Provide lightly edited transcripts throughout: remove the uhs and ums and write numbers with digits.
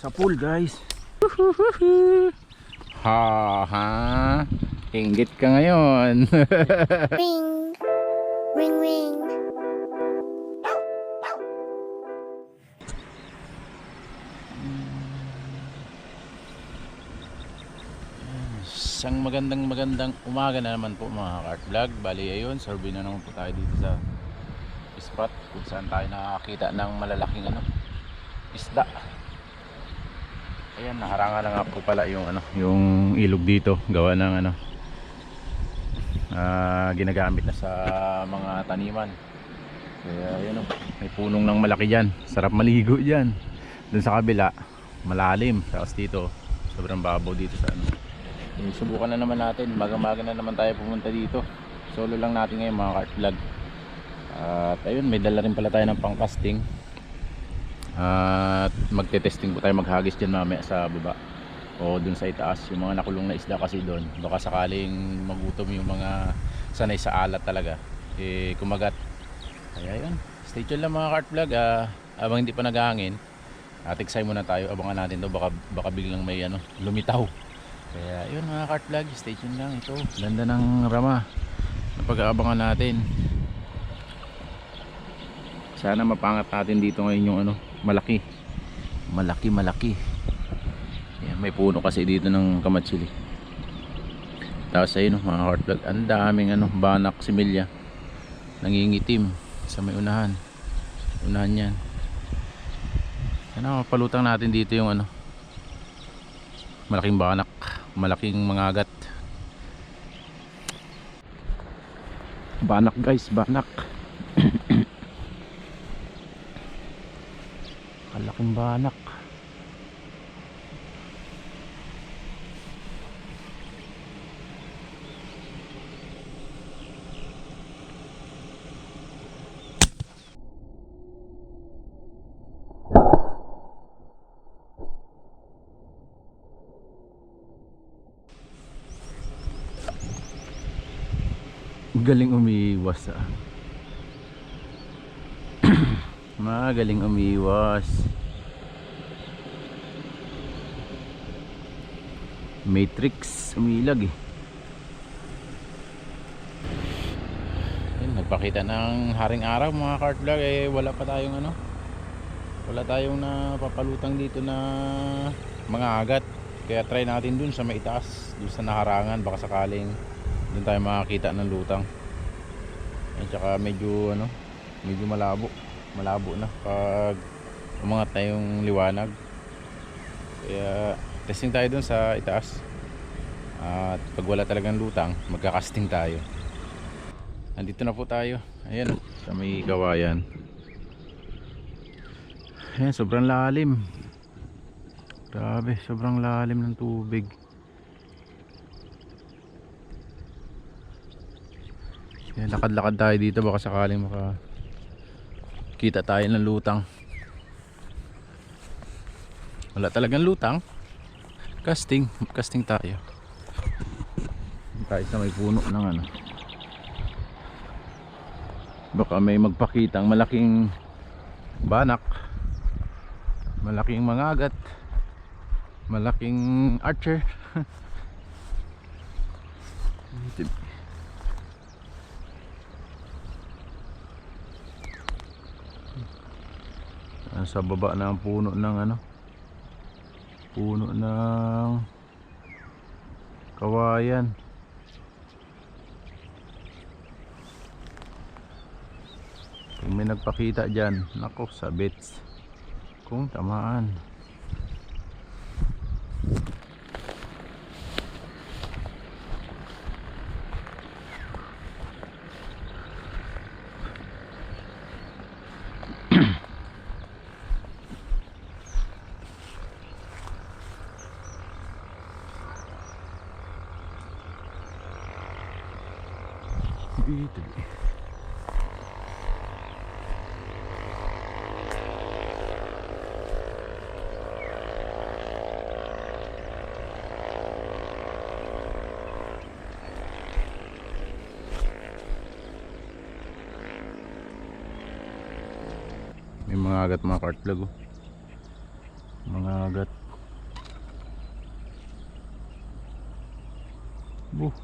Sa pool guys. Ha ha. Inggit ka ngayon. Ring, ring, ring. Isang magandang umaga na naman po mga kart vlog. Bali ayun, survey na naman po tayo dito sa spot kung saan tayo nakakita ng malalaking isda. Ayan, naharangan na nga po pala yung yung ilog dito, gawa ng ginagamit na sa mga taniman. Kaya ayun, may punong ng malaki diyan. Sarap maligo diyan. Doon sa kabila, malalim. Tapos dito, sobrang babaw dito sa subukan na naman natin. Maga-maga na naman tayo pumunta dito. Solo lang natin ngayon mga kart vlog. At ayun, may dala rin pala tayo ng pang-casting. At magte-testing po tayo, maghagis dyan mamaya sa baba o dun sa itaas, yung mga nakulong na isda kasi doon. Baka sakaling magutom yung mga sanay sa alat talaga, kumagat. Kaya yun, stay tuned lang mga kart vlog. Abang hindi pa naghahangin, tiksay muna tayo, abangan natin to, baka biglang may lumitaw. Kaya yun mga kart vlog, stay tuned lang. Ito, ganda ng rama na pag-aabangan natin. Sana mapangat natin dito ngayon yung malaki. Yan, may puno kasi dito ng kamatsili. Tapos ayun mga kart vlog, ang daming banak similya nangingitim sa may unahan yan. Sana mapalutang natin dito yung malaking banak, malaking mangagat. Banak guys, banak. Kalaking banak. Galing umiiwas magaling umiiwas. Matrix umilag Ayun, nagpakita ng haring araw mga kart vlog. Wala pa tayong wala tayong napapalutang dito na mga agat. Kaya try natin dun sa maitaas, dun sa naharangan, baka sakaling dun tayo makakita ng lutang. At saka medyo medyo malabo na pag umangat na yung liwanag. Kaya testing tayo dun sa itaas. At pag wala talagang lutang, magkakasting tayo. Andito na po tayo. Ayan, sa may kawayan. Ayan, sobrang lalim. Grabe, sobrang lalim ng tubig. Ayan, lakad-lakad tayo dito, baka sakaling makakita tayo ng lutang. Wala talagang lutang. Casting tayo. Tayo sa may puno ng baka may magpakitang malaking banak, malaking mangagat, malaking archer. Sa baba na ang puno ng puno ng kawayan. Kung may nagpakita dyan, nako, sabits kung tamaan. Dito. May mga agat mga kart vlog Mga agat.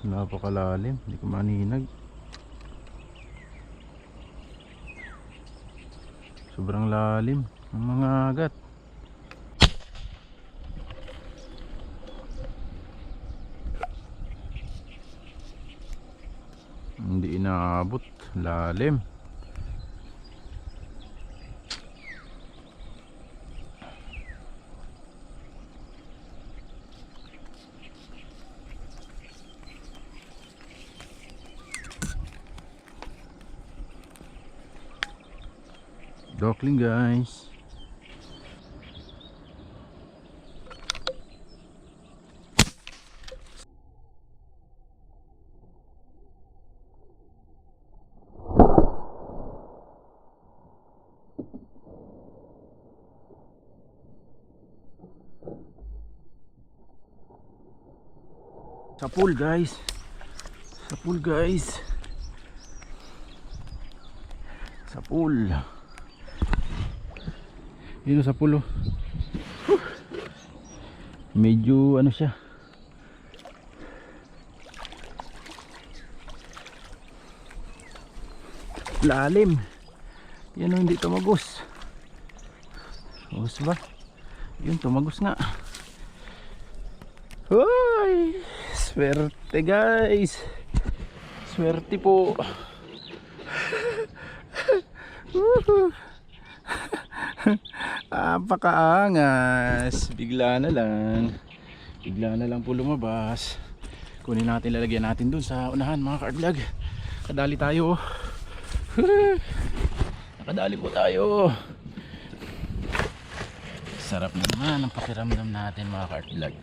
Napakalalim, hindi ko maninag. Sobrang lalim ng mga agat. Hindi inaabot, lalim. Dokling guys. Sa pool guys. Sa pool guys. Sa pool. Yun sa pool oh. Medyo ano siya. Lalim. Yan oh, hindi tumagos. Tumagos ba? Yun, tumagos nga. Hoy! Swerte guys. Swerte po. Apakaangas. Bigla na lang po lumabas. Kunin natin, lalagyan natin dun sa unahan mga ka-vlog. Kadali tayo. Nakadali po tayo. Sarap na naman ang pakiramdam natin mga ka-vlog.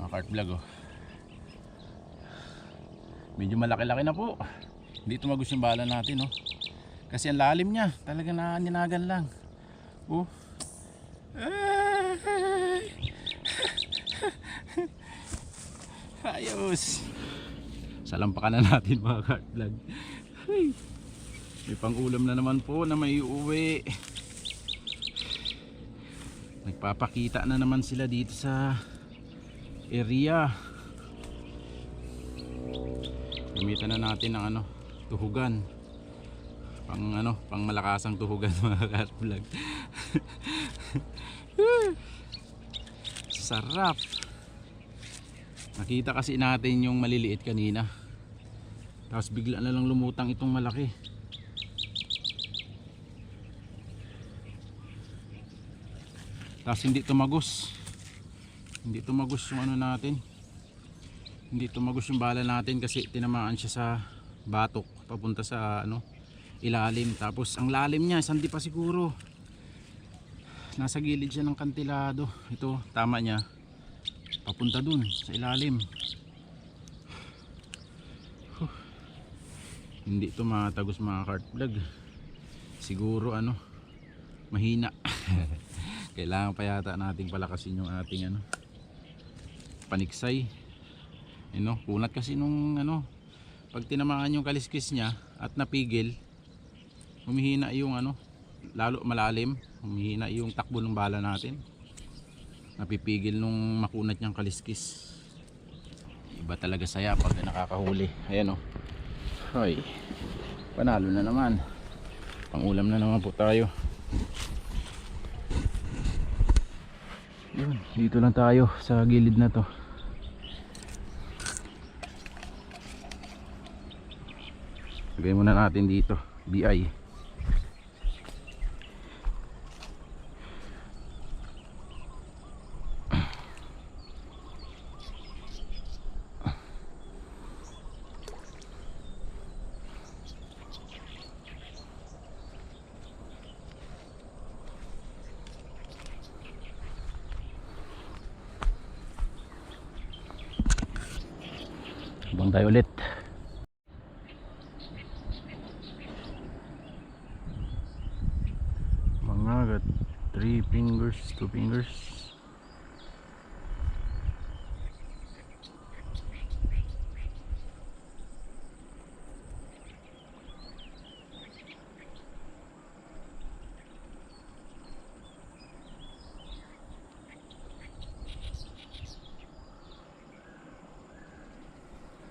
Mga ka-vlog oh. Medyo malaki-laki na po. Hindi tumagos yung bala natin oh. Kasi ang lalim niya, talaga naninagan lang. Oh. Ayos. Salampakan na natin mga ka-vlog. May pang-ulam na naman po na may uuwi. Nagpapakita na naman sila dito sa area. Gamitan na natin ng ano, tuhugan. Pang malakasang tuhugan mga ka-vlog. Sarap. Nakita kasi natin yung maliliit kanina. Tapos bigla na lang lumutang itong malaki. Tapos hindi tumagos. Hindi tumagos yung ano natin. Hindi tumagos yung bala natin kasi tinamaan siya sa batok papunta sa ano, ilalim. Tapos ang lalim niya, sandi pa siguro. Nasa gilid siya ng kantilado. Ito, tama niya. Papunta dun sa ilalim. Hindi ito matagos mga ka-vlog. Siguro ano, mahina. Kailangan pa yata nating palakasin yung ating ano, paniksay. Kunat kasi nung ano, pag tinamaan yung kaliskis niya at napigil, humihina yung ano, lalo malalim, humihina yung takbo ng bala natin. Napipigil nung makunat niyang kaliskis. Iba talaga saya pag nakakahuli. Ayan oh. Hoy. Panalo na naman. Pangulam na naman po tayo. Yun, dito lang tayo sa gilid na to. Lagay muna natin dito, BI. Abang tayo ulit. Mga 3 fingers, 2 fingers.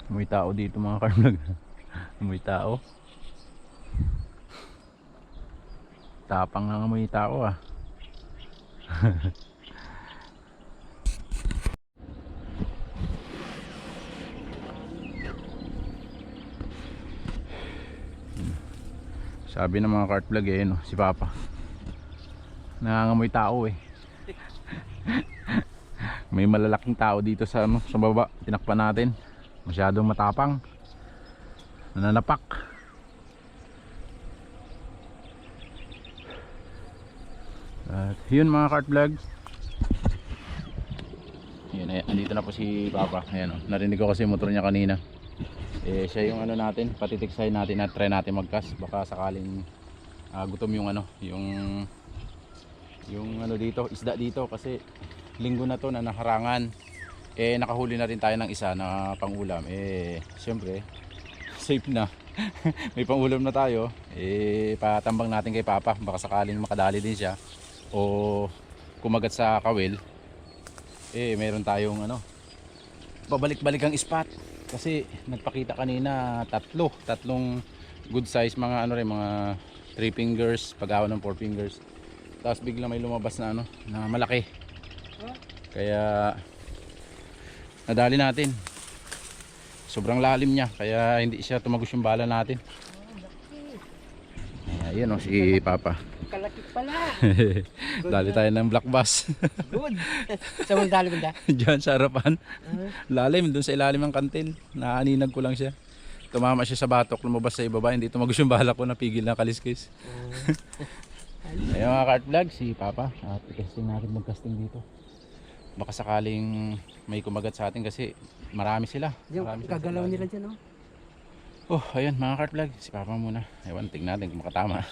May tao dito mga karvlog. May tao. Tapang nga may tao ah. Sabi ng mga cart vlog eh, no, si Papa nangangamoy tao eh. May malalaking tao dito sa ano, sa baba. Tinakpan natin. Masyadong matapang. Nananapak. At yun mga cart vlog. Yun, andito na po si Papa. Ayan, oh. Narinig ko kasi yung motor niya kanina. Eh siya yung ano natin, patitiksahin natin at try natin magkas. Baka sakaling gutom yung ano, yung ano dito, isda dito kasi linggo na to na naharangan. Eh nakahuli na rin tayo ng isa na pangulam. Eh syempre safe na. May pangulam na tayo. Eh patambang natin kay Papa baka sakaling makadali din siya o kumagat sa kawil. Eh meron tayong ano, babalik-balik ang spot kasi nagpakita kanina tatlong good size mga ano rin, mga 3 fingers pag-awa ng 4 fingers. Tapos biglang may lumabas na ano, na malaki. Kaya nadali natin. Sobrang lalim niya kaya hindi siya tumagos yung bala natin. Ayan o si Papa. Kalaki pala. Dali tayo ng black bass. Good. Sa mga dali banda. Diyan sa harapan. Lalim dun sa ilalim ng kantil. Naaninag ko lang siya. Tumama siya sa batok, lumabas sa ibaba. Hindi tumagos yung bala ko, napigil na kaliskis. Ayun mga cart vlog, si Papa. At i-casting natin mag-casting dito. Baka sakaling may kumagat sa atin kasi marami sila. Yung kagalaw nila dyan, oh. Oh, ayun mga cart vlog, si Papa muna. Ewan, tingnan natin kung makatama.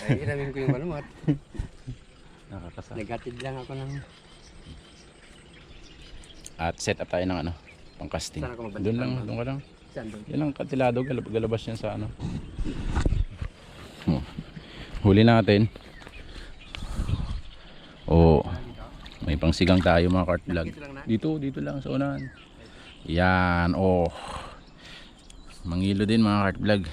Ay, iramin ko yung malumot. Nakakasal. Negatid lang ako ng... At set up tayo ng ano, pang casting. Saan ako magbalik? Doon lang, doon ka lang. Saan doon? Yan lang kantilado, galabas yan sa ano. Huli natin. Oh, may pangsigang tayo mga cart vlog. Dito lang sa unahan. Yan, oh. Mangilo din mga cart vlog.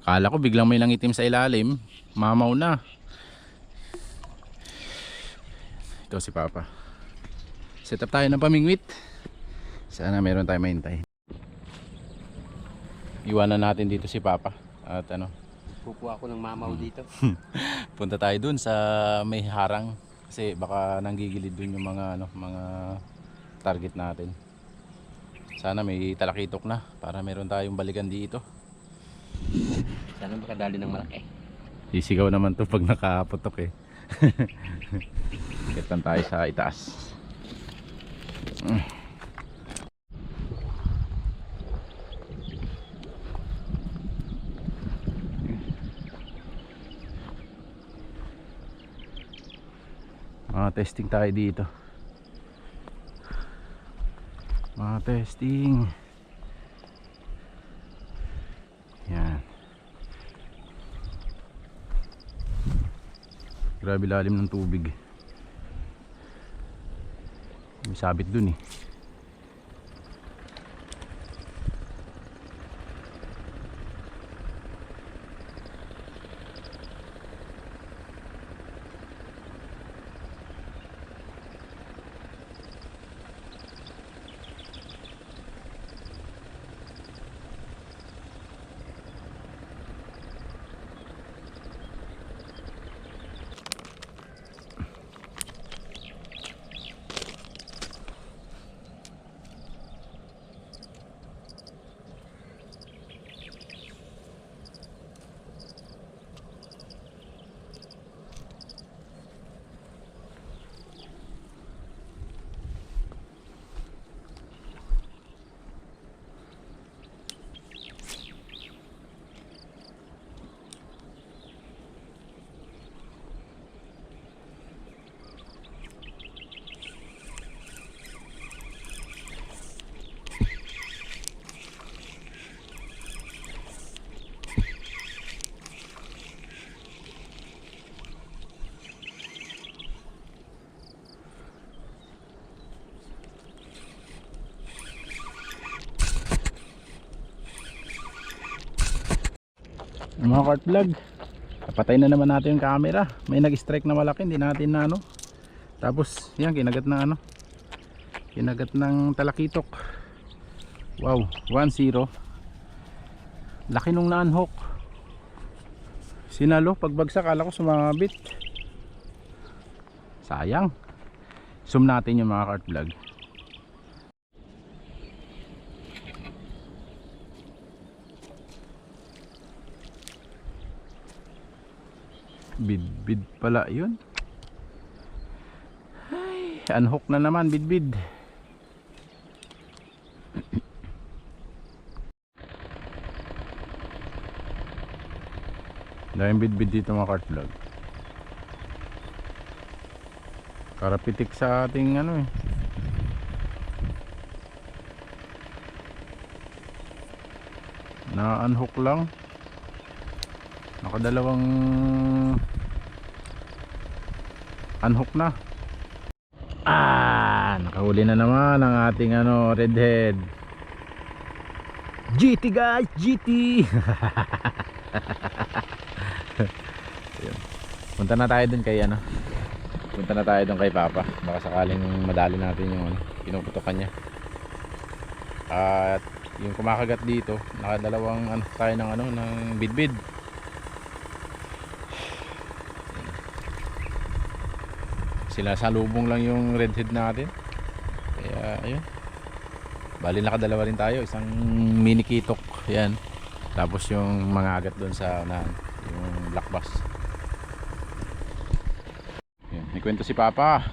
Kala ko biglang may nangitim sa ilalim, mamaw na. Ito si Papa. Set up tayo ng pamingwit. Sana meron tayo mahintay. Iwanan natin dito si Papa. At ano, Kukuha ako ng mamaw dito. punta tayo dun sa may harang kasi baka nanggigilid dun yung mga ano, mga target natin. Sana may talakitok na para meron tayong balikan dito. Sana makadali ng malaki. Sisigaw naman to pag nakaputok eh. Kitan tayo sa itaas. Testing tayo dito. Testing. Yan. Grabe lalim ng tubig. May sabit dun eh. Mga kart vlog, patay na naman natin yung camera. May nag-strike na malaki, hindi natin na ano. Tapos yan, kinagat ng ano, kinagat ng talakitok. Wow, 1-0. Laki nung na-unhook. Sinalo, pagbagsak kala ko sumabit. Sayang. Zoom natin yung mga kart vlog. Bid pala yun. Ay, unhook na naman, bid. Daming bid dito mga kart vlog. Karapitik sa ating ano eh. Na-unhook lang. Nakadalawang unhook na. Nakahuli na naman ang ating ano, redhead. GT guys, GT. Punta na tayo dun kay ano. Punta na tayo dun kay Papa. Baka sakaling madali natin yung ano, pinuputukan niya. At yung kumakagat dito, nakadalawang ano tayo ng ano, ng bidbid. Sila salubong lang yung redhead natin. Kaya ayun. Bali nakadalawa rin tayo, isang mini kitok. Yan. Tapos yung mga agat doon sa unahan, yung black bass. Yan, may kwento si Papa.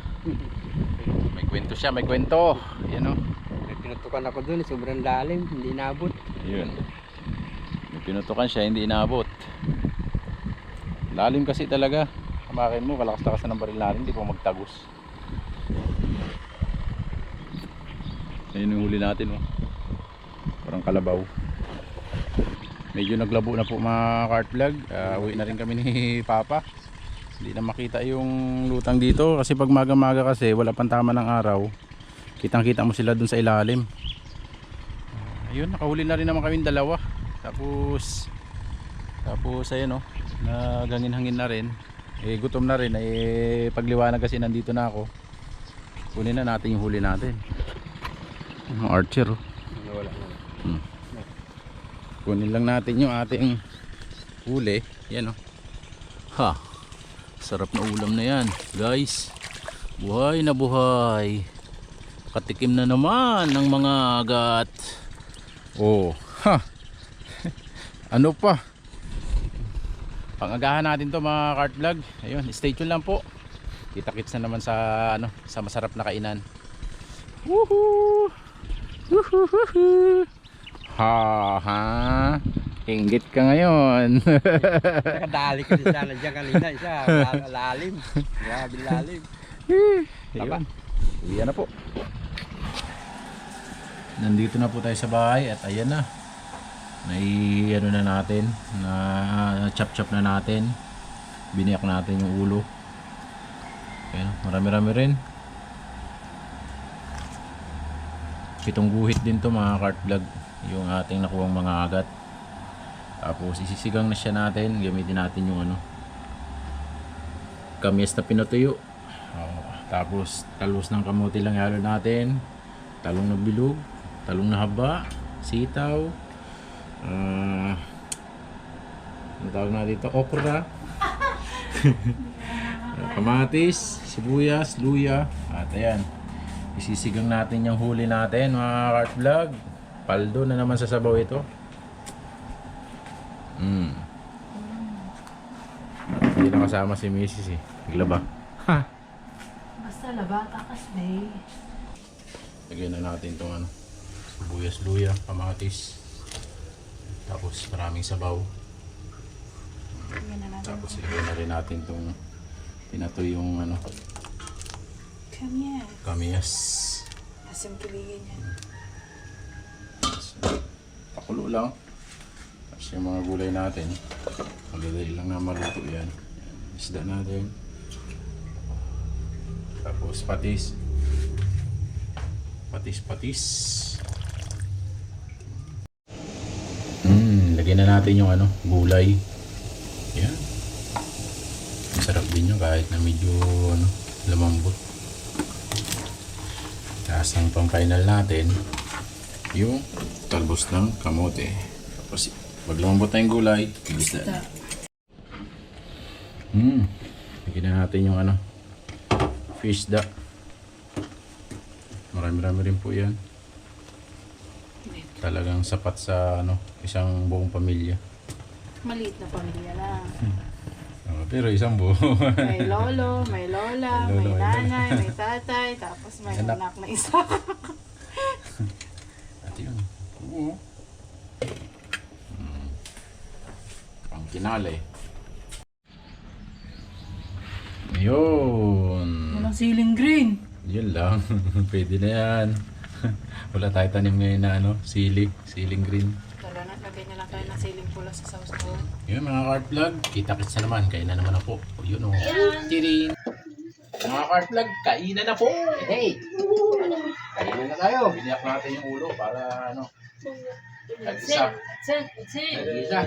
May kwento siya, may kwento. Yan oh. May pinutukan ako dun, sobrang lalim, hindi inabot. Ayun. May pinutukan siya, hindi inabot. Lalim kasi talaga. Kamakin mo, kalakas-lakas na ng baril natin, hindi pa magtagos. Ayun yung huli natin oh. Parang kalabaw. Medyo naglabo na po mga kart vlog. Uwi na rin kami ni Papa. Hindi na makita yung lutang dito kasi pag maga-maga kasi wala pang tama ng araw. Kitang-kita mo sila dun sa ilalim. Ayun, nakahuli na rin naman kami dalawa. Tapos ayun oh, nagangin-hangin na rin. Eh gutom na rin, pagliwanag kasi nandito na ako. Kunin na natin yung huli natin. Mga archer oh. Wala. Kunin lang natin yung ating huli. Yan oh. Ha, sarap na ulam na yan guys. Buhay na buhay. Katikim na naman ng mga agat. Oh, ha. Ano pa, pangagahan natin to mga kart vlog. Ayun, stay tuned lang po. Kita-kits na naman sa ano, sa masarap na kainan. Woohoo! Woohoo! Ha. Inggit ka ngayon. Nakadali ko din sana dyan kanina, isa, lalim. Grabe lalim. Ayun. Uwian na po. Nandito na po tayo sa bahay at ayan na. Ano na natin, na chop na natin. Biniyak natin yung ulo. Ayan, marami-rami rin. 7 guhit din to mga kart vlog, yung ating nakuhang mga agat. Tapos isisigang na siya natin. Gamitin natin yung ano, kamis na pinutuyo. Tapos talus ng kamote lang ihalo natin. Talong na bilog, talong na haba, sitaw, ano tawag na dito, okra, kamatis, sibuyas, luya. At ayan, isisigang natin yung huli natin mga kart vlog. Paldo na naman sa sabaw ito. Hindi na kasama si Mrs. eh. Naglaba. Ha! Basta laba, takas may. Lagyan na natin itong ano, sibuyas, luya, kamatis. Tapos maraming sabaw. Tapos ilagay na rin natin itong pinatoy yung ano, kamyas. Asim kiligin yan. Pakulo lang. Tapos yung mga gulay natin, magdadali lang na maluto yan. Isda natin. Tapos patis. Patis. Lagyan na natin yung ano, gulay. Yan. Masarap din yun kahit na medyo ano, lumambot. Tapos ang pang final natin, yung talbos ng kamote. Tapos pag lumambot na yung gulay, isda. Bigyan na natin yung ano, fish da. Marami-rami rin po yan. Talagang sapat sa ano, isang buong pamilya. Maliit na pamilya lang. Pero isang buo. May lolo, may lola, May lolo, may may nanay, may tatay, tapos may Anak. anak na isa. At yun. Oo. Pang kinale. Yun. Walang siling green. Yun lang. Pwede na yan. Wala tayo tanim ngayon na ano, siling green. Tara na, lagay na lang tayo ng siling pula sa sausaw. Yun mga cart vlog, kita-kits na naman. Kainan naman na po. O, yun o. Tirin. Mga cart vlog, kainan na po. Hey! Kainan na tayo. Biniyak natin yung ulo para ano. Kag-isa. Isa.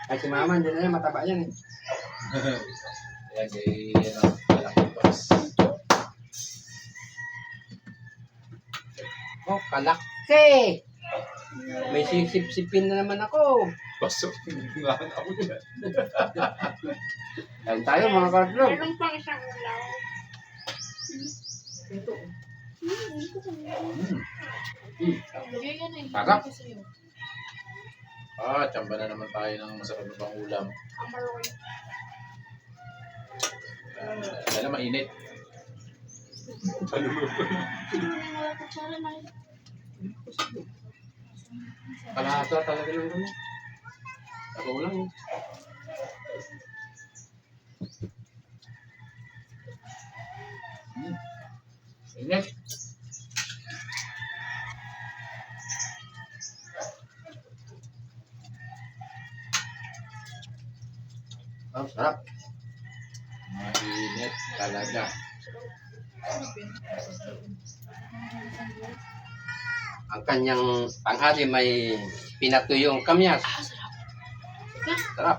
Ay, si Mama, hindi na yan. Mataba yan eh. Ayan kay ano, malaking box. Oh, kalaki! May sisip-sipin na naman ako. Pasok, nga ako yun. Kain tayo mga kartlog. pang isang ulaw. Ito. Lagay yan eh. Sarap. Ito sa'yo. Tsamba na naman tayo ng masarap na pang ulam. Ang maroon. Dahil mainit. Kalahasa talaga ng ano. Ako lang. Init. Ang sarap. Mainit talaga. Ang kanyang pang-asim may pinatuyong kamyas. Sarap.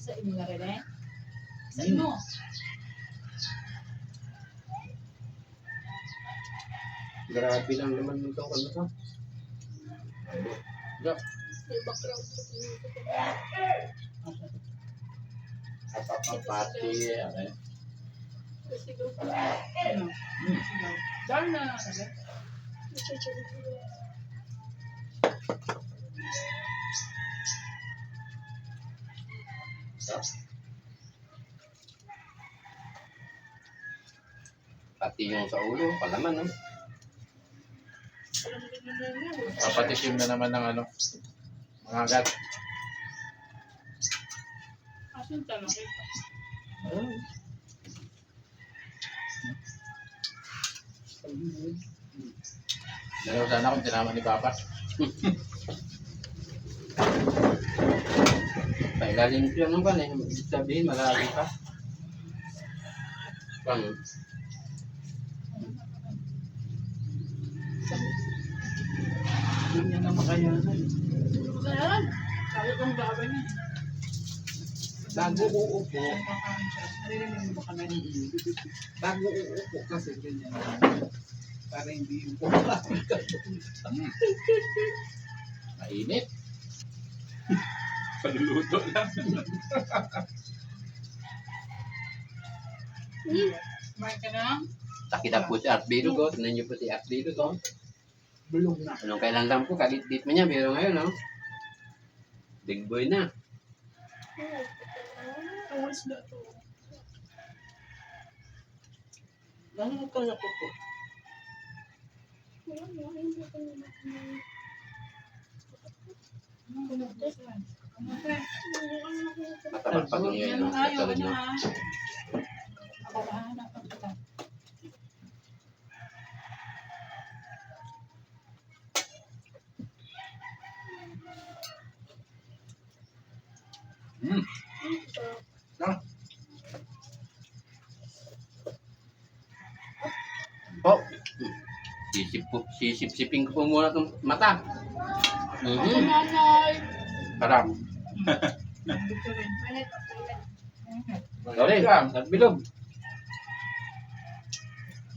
Sa inyo na rin eh. Sa inyo. Grabe lang naman ito. Ano to? Yup. Kapapapati. Ano? Dahil na. Sarap. Pati yung sa ulo, palaman, no? Papatikim na naman ng ano. Mga agat. Asun tanong ito. Dalaw sana kung tinama ni Papa. Pailalim ko yan naman eh. Ibig sabihin, malalim pa. Pang, Hindi niya na makayanan. Saan? Sabi kong baba niya. bago uupo. Kakain siya. Naririnig mo ba kami? Bago uupo kasi ganyan. Para hindi yung Mainit. Paluluto lang. Kumain ka na? Nakita po si Artbido ko. Tinan niyo po si Artbido to. Bulong na. Anong kailan lang po, kalit-lit mo niya. Pero ngayon, no? Big boy na. Awas na to. Gano'n ka na po po? Matabang pa nyo yun, no? Ayaw Katulad niya nyo. ha. Ako bahala pa kita. Sisip-sipin ko po muna itong mata. Nanay. Sarap. Sorry, at bilog.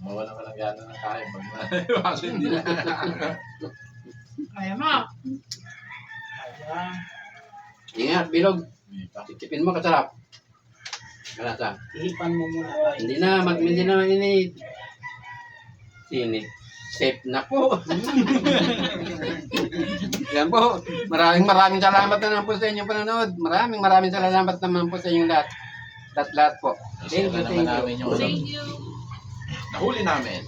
Mawala ka ng gana ng kain pag naiwasan nila. Kaya mo. Ayan. Ingat, bilog. Sipin mo, kasarap. Kalasa. Ihipan mo muna tayo. Hindi na ini. Sini. Safe na po. Yan po. Maraming salamat naman po sa inyong panonood. Maraming salamat naman po sa inyong lahat. Lahat po. Thank you. Namin yung nahuli namin.